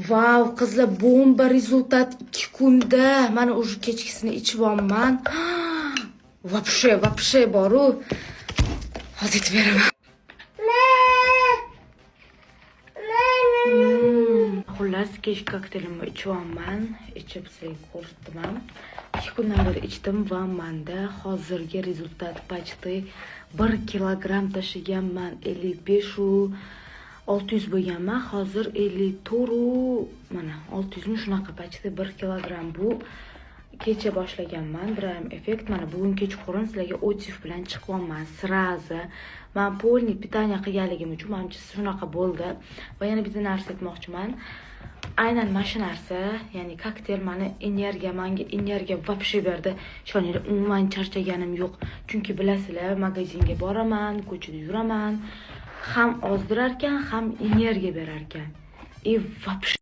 Vau, qizlar, bomba rezultat 2 kunda. Mana уже kechkisini ichibman. Вообще boru. Hozir aytib beraman. Xullas, kech kokteylimni ichibman. Ichib sizlarga ko'rsatdim. 2 kundan beri ichdim va menda hozirgi rezultat почти 1 kilogramm tashiganman. 55 u 600 bo'lganman. Hozir 54 u mana 600 mi shunaqa почти 1 kilogramm. Bu kecha boshlaganman. Draym effekt. Mana bugun kechqurun sizlarga otif bilan chiqyapman. Sraza. Men polniy pitaniya qilganligim uchun menimcha shunaqa bo'ldi. Va yana bitta narsa aytmoqchiman. Aynan mana shu narsa, ya'ni kokteyl menga energiya вообще berdi. Ishoninglar, umuman charchaganim yo'q. Chunki bilasizlar, magazinga boraman, ko'chada yuraman. Ham ozdirar ekan, ham energiya berar ekan. И вообще